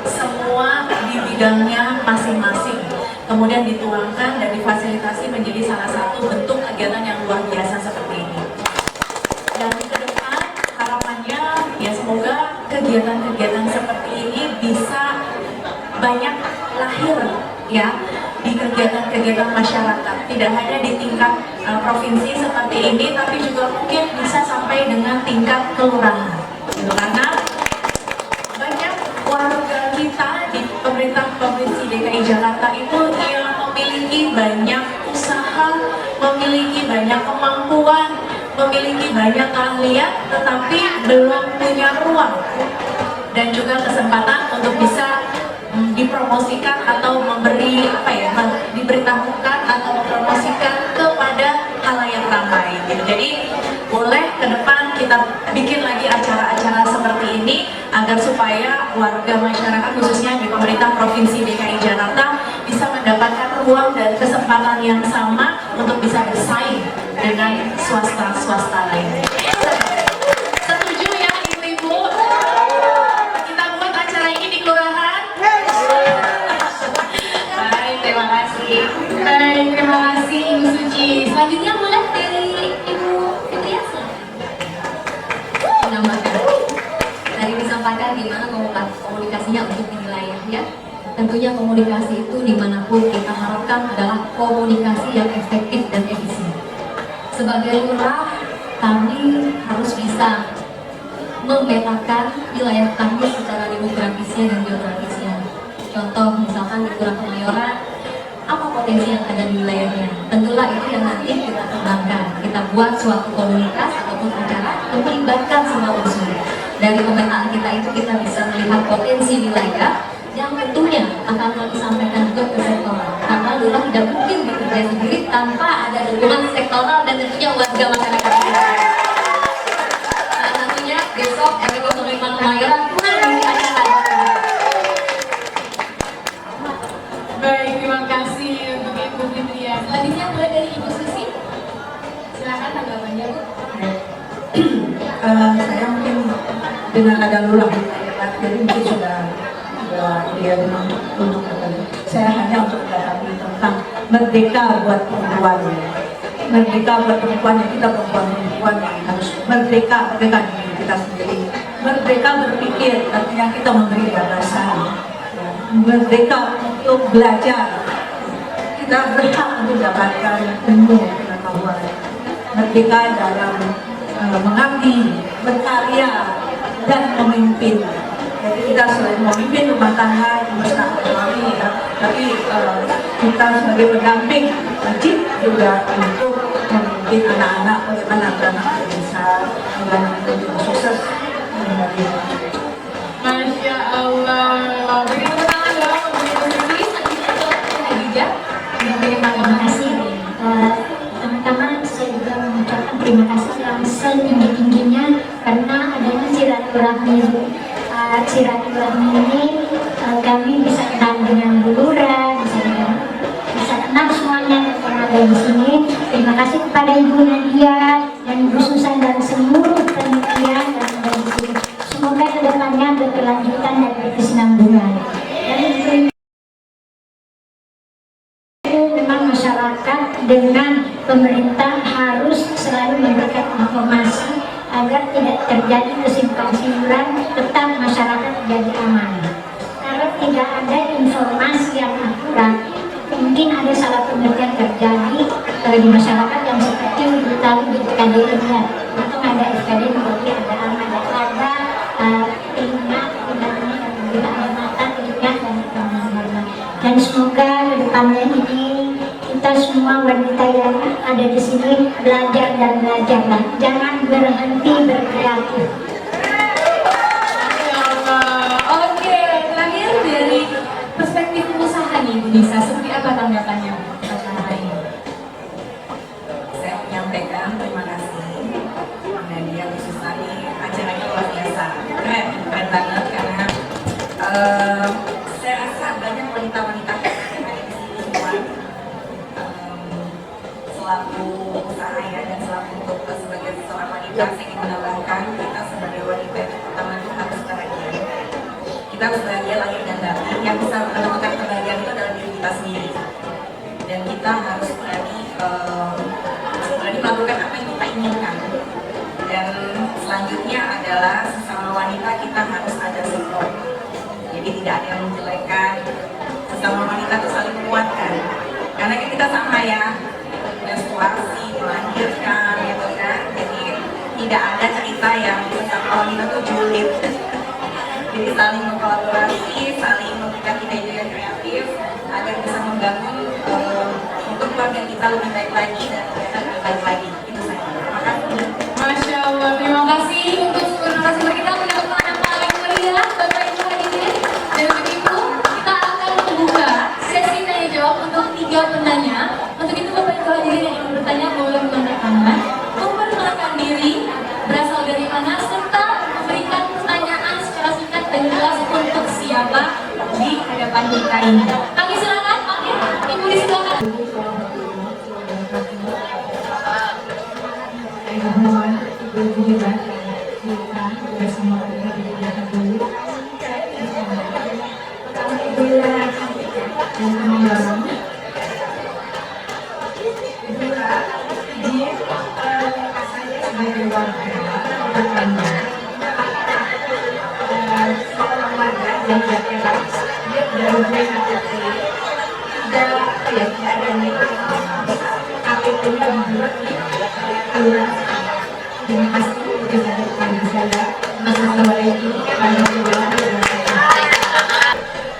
semua di bidangnya masing-masing, kemudian dituangkan dan difasilitasi menjadi salah satu bentuk kegiatan yang luar biasa seperti ini. Dan ke depan harapannya ya semoga kegiatan-kegiatan seperti ini bisa banyak lahir ya di kegiatan-kegiatan masyarakat, tidak hanya di tingkat provinsi seperti ini, tapi juga mungkin bisa sampai dengan tingkat kelurahan gitu. Karena banyak warga kita di pemerintah provinsi DKI Jakarta itu yang memiliki banyak usaha, memiliki banyak kemampuan, memiliki banyak keahlian, tetapi belum punya ruang dan juga kesempatan untuk bisa dipromosikan atau memberi diberitahukan atau mempromosikan kepada halayak ramai gitu. Jadi boleh ke depan kita bikin lagi acara-acara seperti ini agar supaya warga masyarakat khususnya di pemerintah provinsi DKI Jakarta bisa mendapatkan ruang dan kesempatan yang sama untuk bisa bersaing dengan swasta-swasta lainnya. Setuju ya ibu-ibu? Kita buat acara ini di kelurahan. Baik, terima kasih. Baik, terima kasih Ibu Suci. Selanjutnya boleh dari Ibu Fitriasa. Menambahkan tadi disampaikan gimana komunikasinya untuk di wilayah ya. Tentunya komunikasi itu dimanapun kita harapkan adalah komunikasi yang efektif dan efisien. Sebagai lurah, kami harus bisa memetakan wilayah kami secara demografisnya dan geografisnya. Contoh misalkan di Kelurahan Kemayoran, apa potensi yang ada di wilayahnya? Tentulah itu yang nanti kita kembangkan. Kita buat suatu komunitas ataupun acara yang melibatkan semua unsur. Dari pemetaan kita itu kita bisa melihat potensi wilayah yang tentunya akan kami sampaikan Baik, terima kasih untuk Ibu Fitria. Selanjutnya mulai dari Ibu Susi. Silakan tanggapannya, Bu. Saya mungkin dengan ada lurah jadi mungkin sudah dia untuk saya hanya untuk mendapati tentang merdeka buat perempuan, merdeka buat perempuan yang kita perempuan yang harus merdeka dengan diri kita sendiri, merdeka berpikir artinya kita memberi gagasan, merdeka untuk belajar, kita berhak untuk mendapatkan ilmu pengetahuan, merdeka dalam mengabdi, berkarya, dan memimpin. Jadi kita selain memimpin rumah tangga, mesra suami, ya, tapi kita sebagai pendamping wajib juga untuk memimpin anak-anak bagaimana anak bisa menjadi sukses. Masya Allah. Beri tepuk tangan dong untuk Ibu Susi. Khadijah. Terima kasih. Teman-teman, saya juga mengucapkan terima kasih yang setinggi-tingginya karena adanya silaturahmi ini kami bisa kenal dengan Bu Lurah, bisa kenal semuanya yang ada di sini. Terima kasih kepada Ibu Nadia dan Ibu Susan dan seluruh panitia yang ada di sini. Semoga kedepannya berkelanjutan dan berkesinambungan. Dan memang masyarakat dengan pemerintah harus selalu memberikan informasi agar tidak terjadi kesimpang siuran, tetap masyarakat menjadi aman. Kalau tidak ada informasi yang akurat, mungkin ada salah pengertian terjadi di masyarakat yang seperti diketahui di FKDN ya. Untung ada FKDN berarti ada aman, ada telinga yang memberikan air mata, telinga dan teman-teman. Dan semoga kedepannya ini kita semua wanita yang ada di sini belajar dan belajarlah, jangan berhenti berkreatif. Masya Allah. Oke, terakhir dari perspektif pengusaha nih, Bu Nisa, seperti apa tanggapannya tentang hal ini? Saya menyampaikan terima kasih Nadia khususnya acaranya luar biasa, keren banget karena saya rasa banyak wanita-wanita yang ada di sini semua selaku usaha ya dan selaku untuk sebagai seorang wanita saya ingin menambahkan kita sebagai wanita itu pertama itu harus bahagia. Kita harus bahagia lahir dan batin. Yang bisa menemukan kebahagiaan itu adalah diri kita sendiri. Dan kita harus berani melakukan apa yang kita inginkan. Dan selanjutnya adalah sesama wanita kita harus ada support. Jadi tidak ada yang menjelekkan. Sesama wanita itu saling menguatkan. Karena kita sama ya, menstruasi, melahirkan, gitu kan. Jadi tidak ada cerita yang sesama wanita itu julid. Jadi saling mengkolaborasi, saling memberikan ide-ide yang kreatif agar bisa membangun untuk keluarga kita lebih baik lagi dan kita lebih baik lagi. Itu saja. Terima kasih. Masya Allah, terima kasih untuk seluruh narasumber kita. Mendapat tangan yang paling meriah, Bapak Ibu hadirin. Dan untuk itu, kita akan membuka sesi tanya jawab untuk 3 penanya. Untuk itu, Bapak Ibu hadirin yang ingin bertanya boleh mengangkat tangan, memperkenalkan diri, berasal dari mana, serta memberikan pertanyaan secara singkat dan jelas untuk siapa di hadapan kita ini. Kami silakan, Ibu disilakan.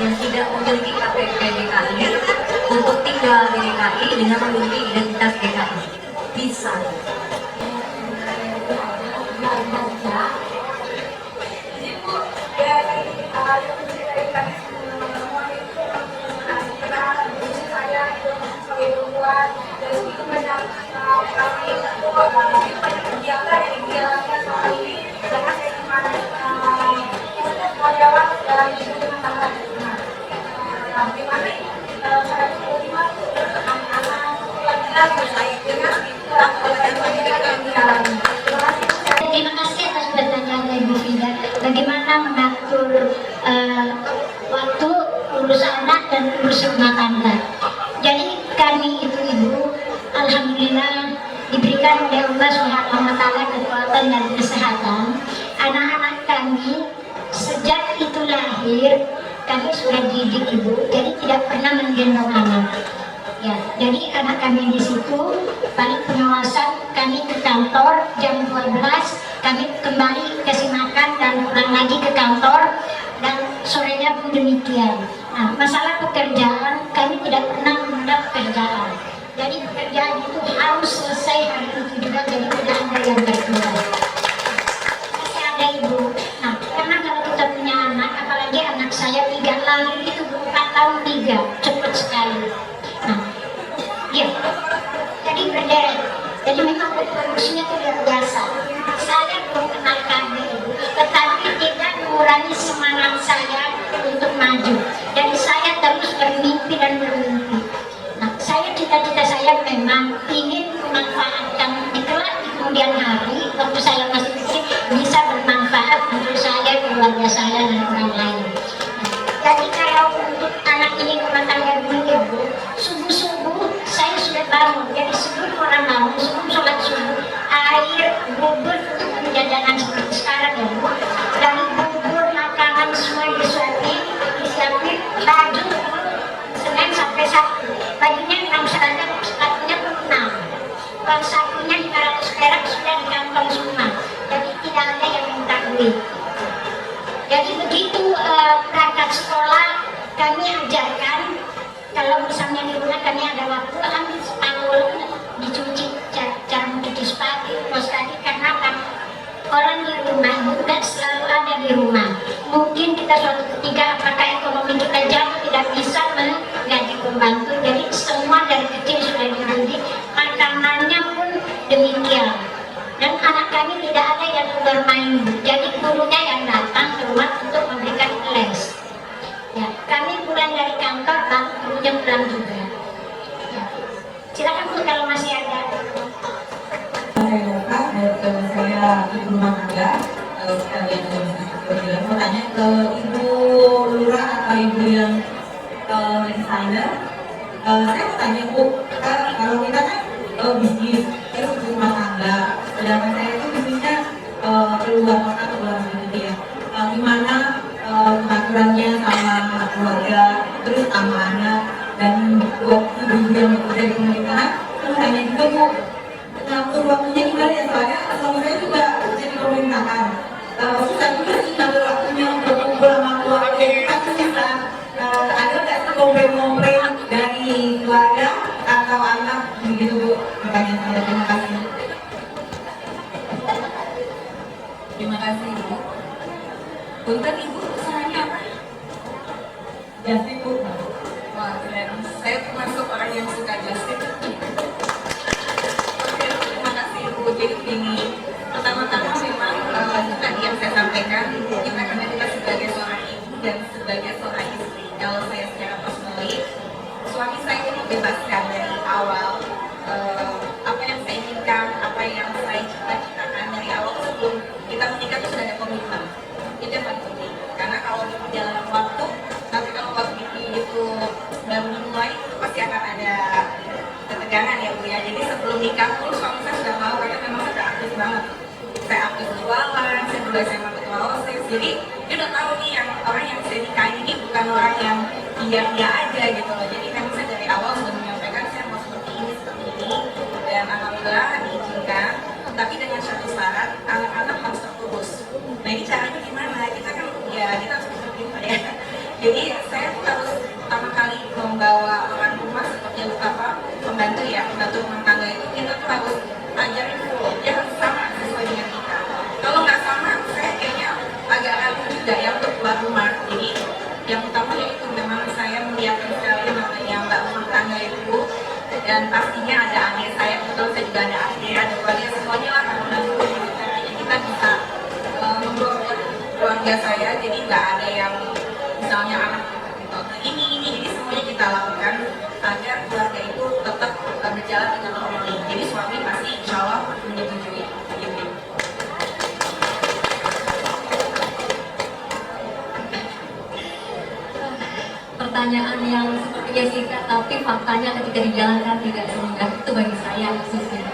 Yang tidak memiliki KTP DKI untuk tinggal di DKI dengan memiliki identitas DKI bisa. bagaimana cara menerima anak-anak laki-laki saya dengan apa yang dialami. Terima kasih atas pertanyaannya Ibu Fida. Bagaimana mengatur waktu urus anak dan urus rumah tangga. Jadi kami itu Ibu, alhamdulillah diberikan oleh Allah Subhanahu wa taala kekuatan dan kesehatan. Anak-anak kami sejak itu lahir kami sudah didik Ibu, jadi tidak pernah menggendong anak. Ya, jadi anak kami di situ paling pengawasan kami ke kantor jam 12, kami kembali kasih makan dan pulang lagi ke kantor dan sorenya pun demikian. Nah, masalah pekerjaan kami tidak pernah menunda pekerjaan. Jadi pekerjaan itu harus selesai hari itu juga, jadi tidak ada yang tertunda. Masih ada Ibu. Nah, karena kalau kita punya anak, apalagi anak saya 3 lahir itu 4 tahun 3, cepat sekali. Nah, ya, jadi berderet. Jadi memang produksinya itu luar biasa. Saya belum kenal kami Ibu, tetapi tidak mengurangi semangat saya untuk maju. Jadi saya terus bermimpi dan bermimpi. Nah, cita-cita saya memang ingin memanfaatkan di kelak di kemudian hari waktu saya masih kecil bisa bermanfaat untuk saya, keluarga saya dan orang lain. Jadi kalau untuk anak ini rumah tangga dulu Ibu, subuh-subuh saya sudah bangun. Jadi sebelum orang bangun, sebelum sholat subuh, air, bubur untuk jajanan seperti sekarang ya Bu. Dari bubur, makanan semua disiapin, baju Senin sampai Sabtu. Bajunya 6 seragam, sepatunya pun 6. Uang sakunya 500 perak sudah di kantong semua. Jadi tidak ada yang minta duit. Jadi begitu berangkat sekolah kami ajarkan, kalau misalnya di rumah kami ada waktu ambil spanduk dicuci, cara mencuci sepatu, kaos kaki, karena kan orang di rumah juga selalu ada di rumah. Mungkin kita suatu ketika apakah ekonomi kita jatuh tidak bisa menggaji pembantu, jadi semua dari kecil sudah dididik, makanannya pun demikian. Dan anak kami tidak ada yang bermain, jadi gurunya yang datang ke rumah untuk memberikan les. Ya, kami pulang dari kantor, baru gurunya pulang juga. Ya. Silakan Bu kalau masih ada. Saya Luka, saya ibu rumah tangga. Kalau sekalian berbilang, mau tanya ke Ibu Lurah atau Ibu yang desainer. Saya mau tanya Bu, kalau kita kan bisnis, itu rumah tangga. Sedangkan saya itu bisnisnya keluar kota atau keluar negeri ya. Gimana pengaturannya sama keluarga, terus sama anak, dan buat ibu yang bekerja di pemerintahan. Terus tanya juga Bu, ngatur waktunya gimana ya, soalnya suami saya juga kerja di pemerintahan. Susah juga sih ngambil waktunya untuk kumpul sama keluarga. Tapi bisa ada nggak sih komplain dari keluarga atau anak begitu Bu? Pertanyaan saya, terima kasih. Terima kasih Ibu. Punten Ibu, usahanya apa? Jasip Bu. Wah, keren. Saya termasuk orang yang suka jasip. Oke, terima kasih Ibu. Jadi begini, pertama-tama memang tadi yang saya sampaikan, kita karena kita sebagai seorang ibu dan sebagai seorang istri. Kalau saya secara personally, suami saya itu membebaskan dari awal apa yang saya inginkan, apa yang saya cita-citakan dari awal sebelum kita menikah itu sudah ada komitmen. Itu yang paling penting. Karena kalau di perjalanan waktu, nanti kalau waktu itu baru dimulai, itu pasti akan ada ketegangan ya Bu ya. Jadi sebelum nikah pun suami saya sudah tahu, karena memang sudah aktif banget. Saya aktif jualan, saya juga SMA ketua OSIS. Jadi dia udah tahu nih yang orang yang saya nikahi ini bukan orang yang dia aja gitu loh. Jadi memang saya dari awal sudah menyampaikan saya mau seperti ini. Dan alhamdulillah diizinkan. Tapi dengan satu syarat, anak-anak harus terurus. Nah ini caranya gimana? Kita kan ya kita harus seperti itu ya. Jadi saya harus pertama kali membawa orang rumah seperti pembantu ya, pembantu rumah tangga itu kita tuh harus ajarin dulu, dia harus sama sesuai dengan kita. Kalau nggak sama, saya kayaknya agak ragu juga ya untuk keluar rumah. Jadi yang utama yaitu memang saya melihat sekali namanya mbak rumah tangga itu, dan pastinya ada adik saya, betul saya juga ada adik, ada keluarga semuanya lah membantu. Caranya kita bisa membawa keluarga saya, jadi nggak ada yang misalnya anak ini, jadi sejalan dengan family. Jadi suami pasti insya Allah menyetujui. Gitu. Pertanyaan yang sepertinya singkat tapi faktanya ketika dijalankan tidak semudah itu bagi saya khususnya.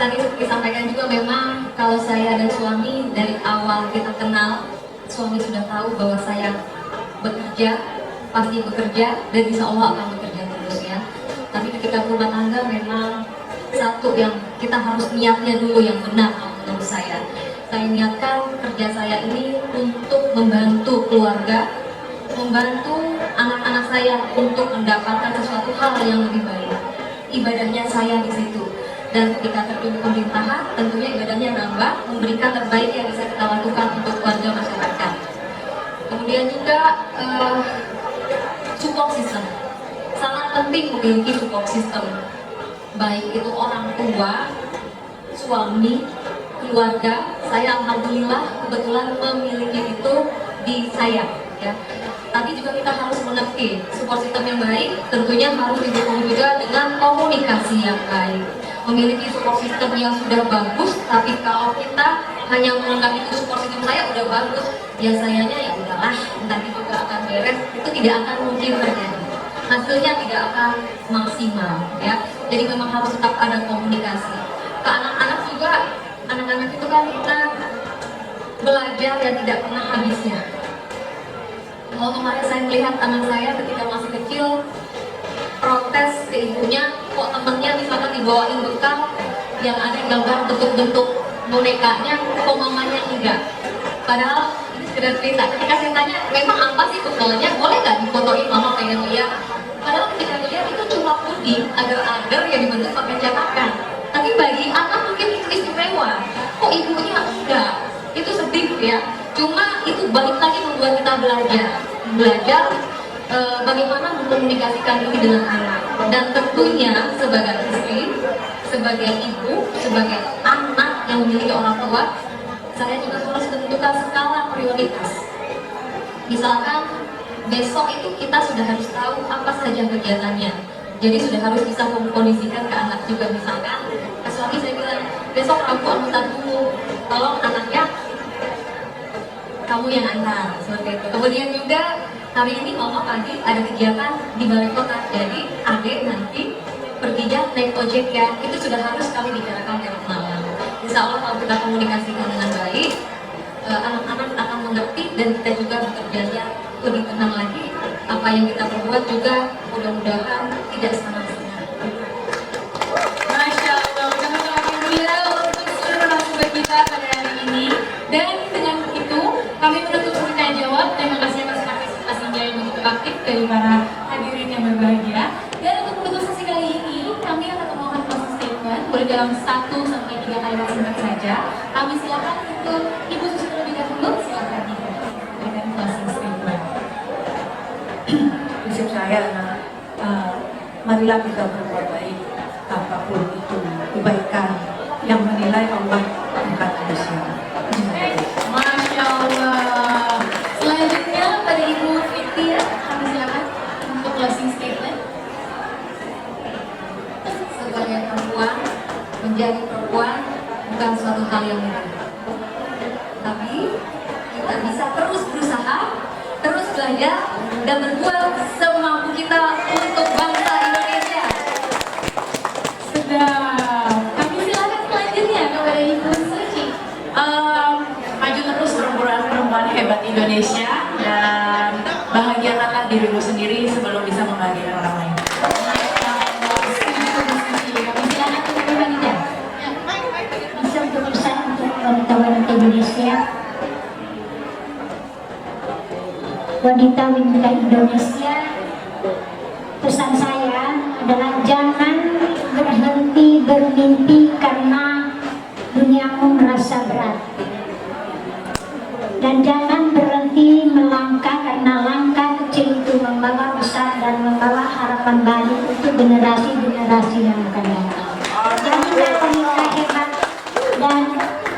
Tadi seperti disampaikan juga memang kalau saya dan suami dari awal kita kenal, suami sudah tahu bahwa saya bekerja, pasti bekerja dan insya Allah akan bekerja terus ya. Tapi ketika rumah tangga memang satu yang kita harus niatnya dulu yang benar menurut saya. Saya niatkan kerja saya ini untuk membantu keluarga, membantu anak-anak saya untuk mendapatkan sesuatu hal yang lebih baik. Ibadahnya saya di situ. Dan ketika terjun pemerintahan, tentunya ibadahnya nambah, memberikan terbaik yang bisa kita lakukan untuk keluarga masyarakat. Kemudian juga support system. Sangat penting memiliki support system. Baik itu orang tua, suami, keluarga. Saya alhamdulillah kebetulan memiliki itu di saya. Ya. Tapi juga kita harus mengerti support system yang baik tentunya harus didukung juga dengan komunikasi yang baik. Memiliki support system yang sudah bagus, tapi kalau kita hanya menganggap itu support system saya udah bagus, ya sayanya ya udahlah, nanti juga akan beres, itu tidak akan mungkin terjadi. Hasilnya tidak akan maksimal, ya. Jadi memang harus tetap ada komunikasi. Ke anak-anak juga, anak-anak itu kan kita belajar yang tidak pernah habisnya. Kalau kemarin saya melihat anak saya ketika masih kecil protes ke ibunya, kok temennya misalkan dibawain bekal yang ada gambar bentuk-bentuk bonekanya, kok mamanya enggak. Padahal ini sekedar cerita. Ketika saya tanya, memang apa sih bekalnya? Boleh nggak difotoin, mama pengen lihat? Padahal ketika dilihat itu cuma puding, agar-agar yang dibentuk pakai cetakan. Tapi bagi anak mungkin itu istimewa. Kok ibunya enggak? Itu sedih ya. Cuma itu balik lagi membuat kita belajar bagaimana mengkomunikasikan ini dengan anak. Dan tentunya sebagai istri, sebagai ibu, sebagai anak yang memiliki orang tua, saya juga harus tentukan skala prioritas. Misalkan besok itu kita sudah harus tahu apa saja kegiatannya. Jadi sudah harus bisa mengkondisikan ke anak juga. Misalkan ke suami saya bilang, besok Rabu antar dulu, tolong anaknya kamu yang antar, seperti itu. Kemudian juga hari ini mama pagi ada kegiatan di balai kota, jadi adik nanti perginya naik ojek ya. Itu sudah harus kami bicarakan dari malam. Insya Allah kalau kita komunikasikan dengan baik, anak-anak akan mengerti dan kita juga bekerjanya lebih tenang lagi. Apa yang kita perbuat juga mudah-mudahan tidak setengah-setengah. Masya Allah, mudah-mudahan gembira untuk seluruh narasumber kita pada hari ini. Dan dengan itu kami menutup pertanyaan jawab. Terima kasih atas partisipasinya yang begitu aktif dari para hadirin yang berbahagia. Dan untuk menutup sesi kali ini, kami akan membawakan closing statement. Boleh dalam 1-3 kalimat singkat saja. Kami silakan untuk Ibu Susi terlebih dahulu. Silakan dengan closing statement. Prinsip saya adalah marilah kita berbuat baik, apapun itu kebaikan yang menilai Allah bukan manusia. Masya Allah. Selanjutnya pada Ibu Fitir, kami silakan untuk closing statement. Sebagai perempuan, menjadi perempuan bukan suatu hal yang mudah. Tapi kita bisa terus berusaha, terus belajar dan berbuat semampu kita untuk bangsa Indonesia. Sedap. Kami silakan selanjutnya kepada Ibu Suci. Maju terus perempuan hebat Indonesia dan bahagiakanlah dirimu sendiri sebelum bisa membahagiakan orang lain. Bisa untuk pesan untuk wanita-wanita Indonesia. Wanita-wanita Indonesia, pesan saya adalah jangan berhenti bermimpi karena duniamu merasa berat. Dan jangan berhenti melangkah karena langkah kecil itu membawa besar dan membawa harapan baru untuk generasi-generasi yang akan datang. Jadilah wanita hebat dan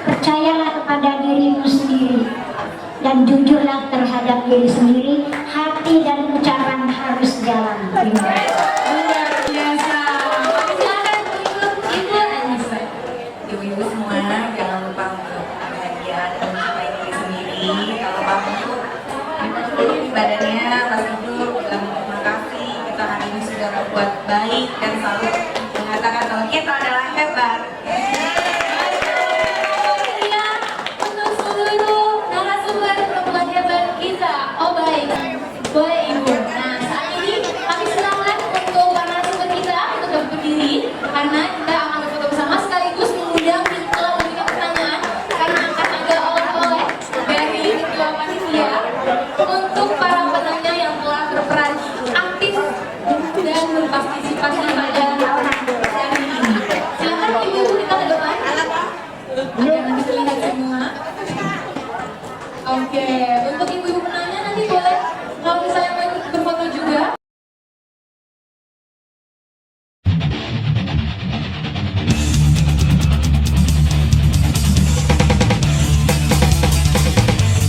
percayalah kepada dirimu sendiri dan jujurlah terhadap diri sendiri. Hati dan ucapan harus jalan. Terima kasih. Luar biasa. Kami silakan berbuat baik dan selalu mengatakan kalau kita adalah hebat.